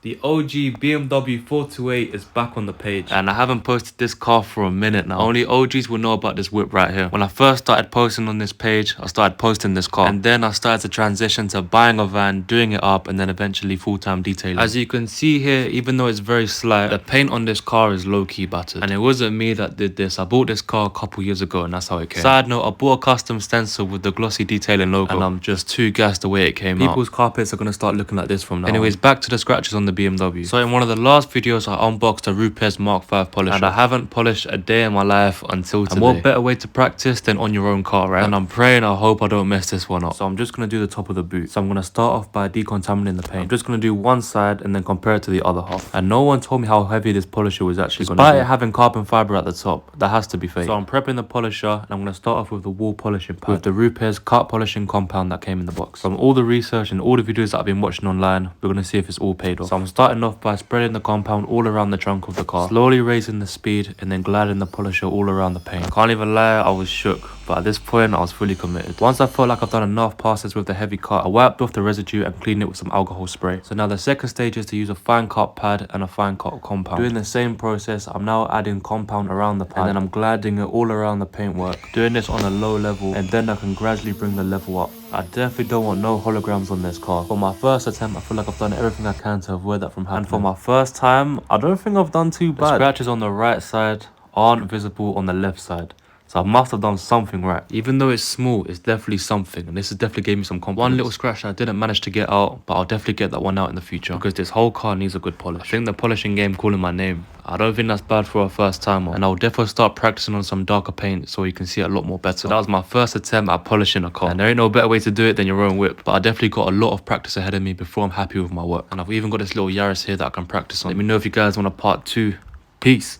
The OG BMW 428 is back on the page, and I haven't posted this car for a minute now. Only OGs will know about this whip right here. When I first started posting on this page, I started posting this car, and then I started to transition to buying a van, doing it up, and then eventually full-time detailing. As you can see here, even though it's very slight, the paint on this car is low-key battered, and it wasn't me that did this. I bought this car a couple years ago, and that's how it came. Side note, I bought a custom stencil with the glossy detailing logo, and I'm just too gassed the way it came out. People's carpets are gonna start looking like this from now on. Back to the scratches on the BMW. So in one of the last videos, I unboxed a Rupes Mark V polisher, and I haven't polished a day in my life until today. And what better way to practice than on your own car, right? And I'm praying, I hope I don't mess this one up. So I'm just gonna do the top of the boot. So I'm gonna start off by decontaminating the paint. I'm just gonna do one side and then compare it to the other half. And no one told me how heavy this polisher was actually gonna be. Despite it having carbon fiber at the top, that has to be fake. So I'm prepping the polisher, and I'm gonna start off with the wall polishing pad with the Rupes cut polishing compound that came in the box. From all the research and all the videos that I've been watching online, we're gonna see if it's all paid off. So I'm starting off by spreading the compound all around the trunk of the car, slowly raising the speed and then gliding the polisher all around the paint. I can't even lie, I was shook, but at this point I was fully committed. Once I felt like I've done enough passes with the heavy cut, I wiped off the residue and cleaned it with some alcohol spray. So now the second stage is to use a fine cut pad and a fine cut compound. Doing the same process, I'm now adding compound around the pad, and then I'm gliding it all around the paintwork, doing this on a low level, and then I can gradually bring the level up. I definitely don't want no holograms on this car. For my first attempt, I feel like I've done everything I can to avoid that from happening. And for my first time, I don't think I've done too bad. The scratches on the right side aren't visible on the left side. So I must have done something right. Even though it's small, it's definitely something. And this has definitely gave me some confidence. One little scratch I didn't manage to get out, but I'll definitely get that one out in the future, because this whole car needs a good polish. I think the polishing game calling my name, I don't think that's bad for a first timer. And I'll definitely start practicing on some darker paint so you can see it a lot more better. So that was my first attempt at polishing a car. And there ain't no better way to do it than your own whip. But I definitely got a lot of practice ahead of me before I'm happy with my work. And I've even got this little Yaris here that I can practice on. Let me know if you guys want a part 2. Peace.